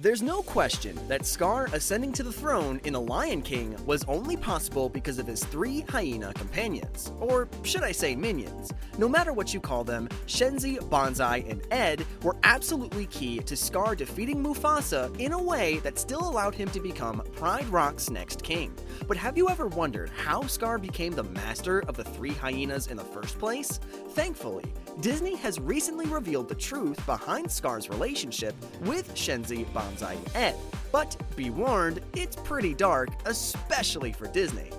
There's no question that Scar ascending to the throne in The Lion King was only possible because of his 3 hyena companions, or should I say minions. No matter what you call them, Shenzi, Banzai, and Ed were absolutely key to Scar defeating Mufasa in a way that still allowed him to become Pride Rock's next king. But have you ever wondered how Scar became the master of the 3 hyenas in the first place? Thankfully, Disney has recently revealed the truth behind Scar's relationship with Shenzi, Banzai, and Ed. But be warned, it's pretty dark, especially for Disney.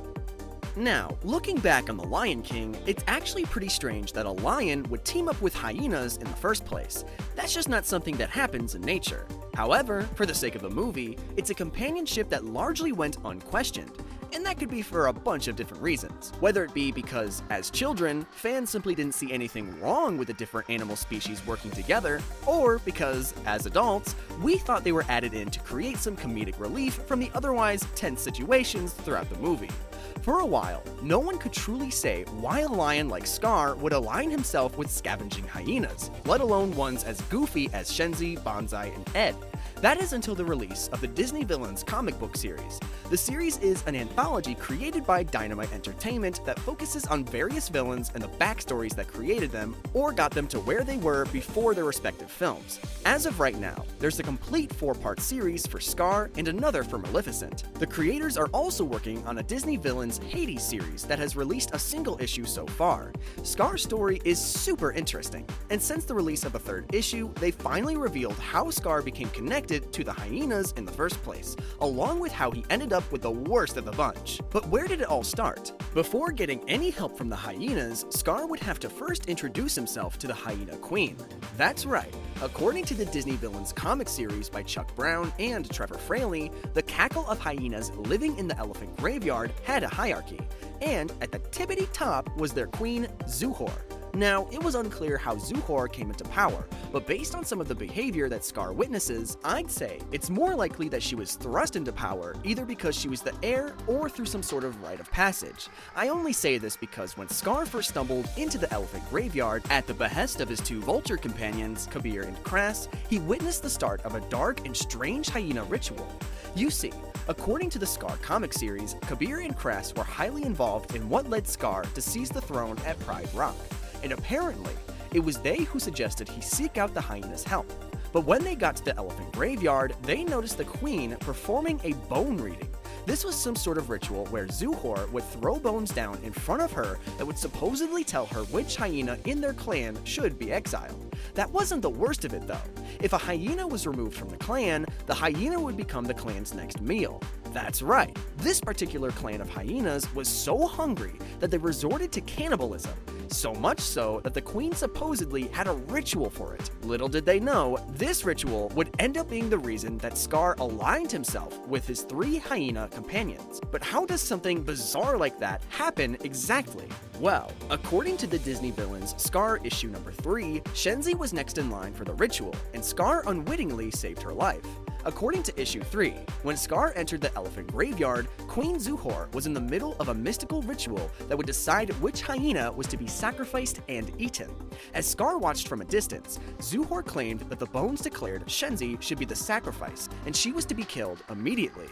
Now, looking back on The Lion King, it's actually pretty strange that a lion would team up with hyenas in the first place. That's just not something that happens in nature. However, for the sake of the movie, it's a companionship that largely went unquestioned. And that could be for a bunch of different reasons. Whether it be because, as children, fans simply didn't see anything wrong with the different animal species working together, or because, as adults, we thought they were added in to create some comedic relief from the otherwise tense situations throughout the movie. For a while, no one could truly say why a lion like Scar would align himself with scavenging hyenas, let alone ones as goofy as Shenzi, Banzai, and Ed. That is until the release of the Disney Villains comic book series. The series is an anthology created by Dynamite Entertainment that focuses on various villains and the backstories that created them or got them to where they were before their respective films. As of right now, there's a complete 4-part series for Scar and another for Maleficent. The creators are also working on a Disney Villains Hades series that has released a single issue so far. Scar's story is super interesting, and since the release of the 3rd issue, they finally revealed how Scar became connected to the hyenas in the first place, along with how he ended up with the worst of the bunch. But where did it all start? Before getting any help from the hyenas, Scar would have to first introduce himself to the hyena queen. That's right, according to the Disney Villains comic series by Chuck Brown and Trevor Fraley, the cackle of hyenas living in the elephant graveyard had a hierarchy, and at the tippity top was their queen, Zuhor. Now, it was unclear how Zuhor came into power, but based on some of the behavior that Scar witnesses, I'd say it's more likely that she was thrust into power either because she was the heir or through some sort of rite of passage. I only say this because when Scar first stumbled into the elephant graveyard at the behest of his 2 vulture companions, Kabir and Crass, he witnessed the start of a dark and strange hyena ritual. You see, according to the Scar comic series, Kabir and Crass were highly involved in what led Scar to seize the throne at Pride Rock. And apparently, it was they who suggested he seek out the hyenas' help. But when they got to the elephant graveyard, they noticed the queen performing a bone reading. This was some sort of ritual where Zuhor would throw bones down in front of her that would supposedly tell her which hyena in their clan should be exiled. That wasn't the worst of it though. If a hyena was removed from the clan, the hyena would become the clan's next meal. That's right, this particular clan of hyenas was so hungry that they resorted to cannibalism. So much so that the queen supposedly had a ritual for it. Little did they know, this ritual would end up being the reason that Scar aligned himself with his 3 hyena companions. But how does something bizarre like that happen exactly? Well, according to the Disney Villains Scar issue number 3, Shenzi was next in line for the ritual, and Scar unwittingly saved her life. According to issue 3, when Scar entered the elephant graveyard, Queen Zuhor was in the middle of a mystical ritual that would decide which hyena was to be sacrificed and eaten. As Scar watched from a distance, Zuhor claimed that the bones declared Shenzi should be the sacrifice, and she was to be killed immediately.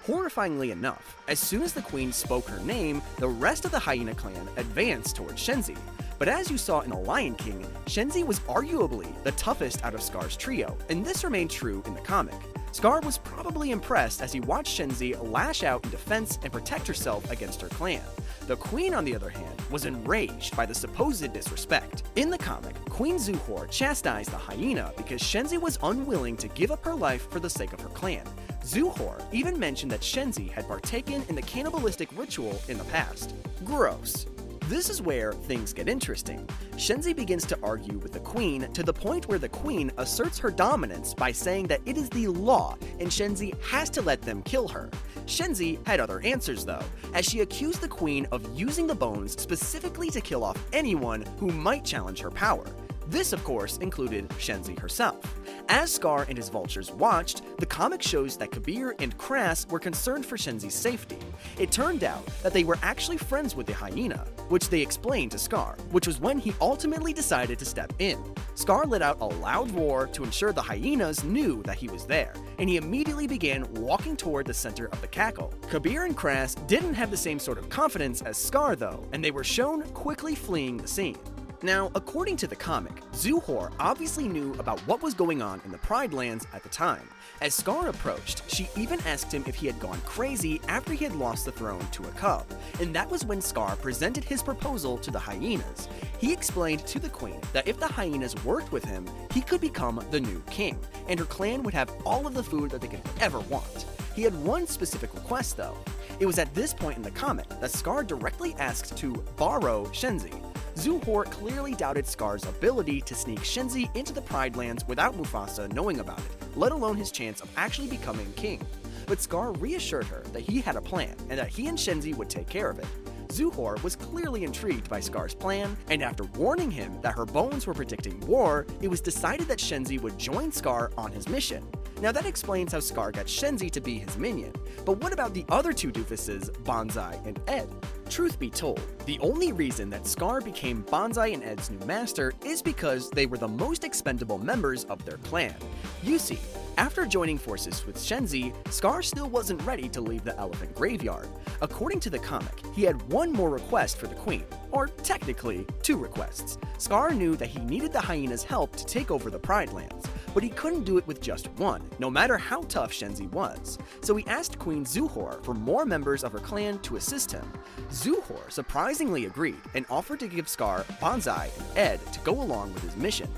Horrifyingly enough, as soon as the queen spoke her name, the rest of the hyena clan advanced towards Shenzi. But as you saw in The Lion King, Shenzi was arguably the toughest out of Scar's trio, and this remained true in the comic. Scar was probably impressed as he watched Shenzi lash out in defense and protect herself against her clan. The queen, on the other hand, was enraged by the supposed disrespect. In the comic, Queen Zuhor chastised the hyena because Shenzi was unwilling to give up her life for the sake of her clan. Zuhor even mentioned that Shenzi had partaken in the cannibalistic ritual in the past. Gross. This is where things get interesting. Shenzi begins to argue with the queen to the point where the queen asserts her dominance by saying that it is the law and Shenzi has to let them kill her. Shenzi had other answers though, as she accused the queen of using the bones specifically to kill off anyone who might challenge her power. This, of course, included Shenzi herself. As Scar and his vultures watched, the comic shows that Kabir and Kras were concerned for Shenzi's safety. It turned out that they were actually friends with the hyena, which they explained to Scar, which was when he ultimately decided to step in. Scar let out a loud roar to ensure the hyenas knew that he was there, and he immediately began walking toward the center of the cackle. Kabir and Kras didn't have the same sort of confidence as Scar though, and they were shown quickly fleeing the scene. Now, according to the comic, Zuhor obviously knew about what was going on in the Pride Lands at the time. As Scar approached, she even asked him if he had gone crazy after he had lost the throne to a cub, and that was when Scar presented his proposal to the hyenas. He explained to the queen that if the hyenas worked with him, he could become the new king, and her clan would have all of the food that they could ever want. He had one specific request though. It was at this point in the comic that Scar directly asked to borrow Shenzi. Zuhor clearly doubted Scar's ability to sneak Shenzi into the Pride Lands without Mufasa knowing about it, let alone his chance of actually becoming king. But Scar reassured her that he had a plan and that he and Shenzi would take care of it. Zuhor was clearly intrigued by Scar's plan, and after warning him that her bones were predicting war, it was decided that Shenzi would join Scar on his mission. Now that explains how Scar got Shenzi to be his minion, but what about the other two doofuses, Banzai and Ed? Truth be told, the only reason that Scar became Banzai and Ed's new master is because they were the most expendable members of their clan. You see, after joining forces with Shenzi, Scar still wasn't ready to leave the elephant graveyard. According to the comic, he had one more request for the queen, or technically, two requests. Scar knew that he needed the hyenas' help to take over the Pride Lands, but he couldn't do it with just one, no matter how tough Shenzi was. So he asked Queen Zuhor for more members of her clan to assist him. Zuhor surprisingly agreed and offered to give Scar, Banzai, and Ed to go along with his mission.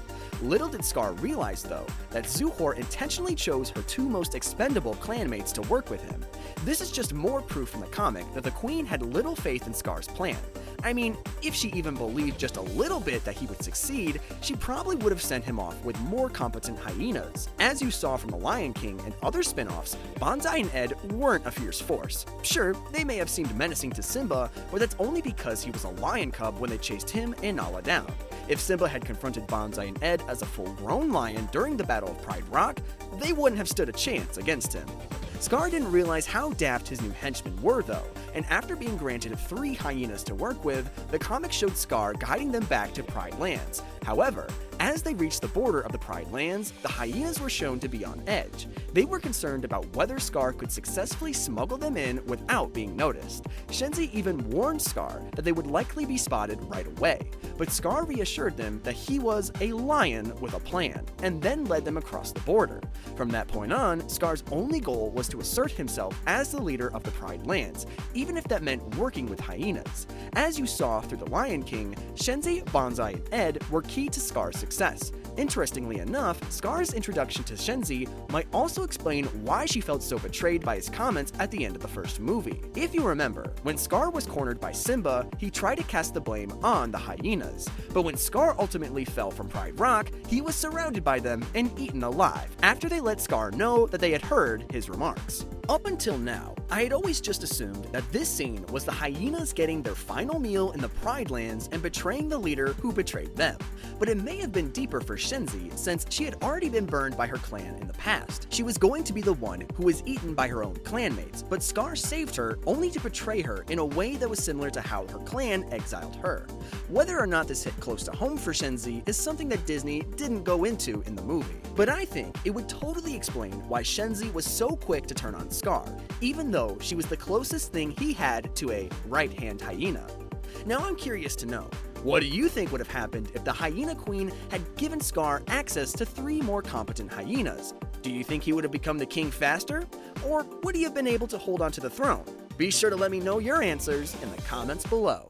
Little did Scar realize, though, that Zuhor intentionally chose her two most expendable clanmates to work with him. This is just more proof from the comic that the queen had little faith in Scar's plan. I mean, if she even believed just a little bit that he would succeed, she probably would have sent him off with more competent hyenas. As you saw from The Lion King and other spin-offs, Banzai and Ed weren't a fierce force. Sure, they may have seemed menacing to Simba, but that's only because he was a lion cub when they chased him and Nala down. If Simba had confronted Banzai and Ed as a full-grown lion during the Battle of Pride Rock, they wouldn't have stood a chance against him. Scar didn't realize how daft his new henchmen were though, and after being granted 3 hyenas to work with, the comic showed Scar guiding them back to Pride Lands. However, as they reached the border of the Pride Lands, the hyenas were shown to be on edge. They were concerned about whether Scar could successfully smuggle them in without being noticed. Shenzi even warned Scar that they would likely be spotted right away, but Scar reassured them that he was a lion with a plan, and then led them across the border. From that point on, Scar's only goal was to assert himself as the leader of the Pride Lands, even if that meant working with hyenas. As you saw through The Lion King, Shenzi, Banzai, and Ed were key to Scar's success. Interestingly enough, Scar's introduction to Shenzi might also explain why she felt so betrayed by his comments at the end of the first movie. If you remember, when Scar was cornered by Simba, he tried to cast the blame on the hyenas. But when Scar ultimately fell from Pride Rock, he was surrounded by them and eaten alive, after they let Scar know that they had heard his remarks. Up until now, I had always just assumed that this scene was the hyenas getting their final meal in the Pride Lands and betraying the leader who betrayed them. But it may have been deeper for Shenzi, since she had already been burned by her clan in the past. She was going to be the one who was eaten by her own clanmates, but Scar saved her only to betray her in a way that was similar to how her clan exiled her. Whether or not this hit close to home for Shenzi is something that Disney didn't go into in the movie. But I think it would totally explain why Shenzi was so quick to turn on Scar, even though she was the closest thing he had to a right-hand hyena. Now I'm curious to know, what do you think would have happened if the Hyena Queen had given Scar access to 3 more competent hyenas? Do you think he would have become the king faster? Or would he have been able to hold on to the throne? Be sure to let me know your answers in the comments below.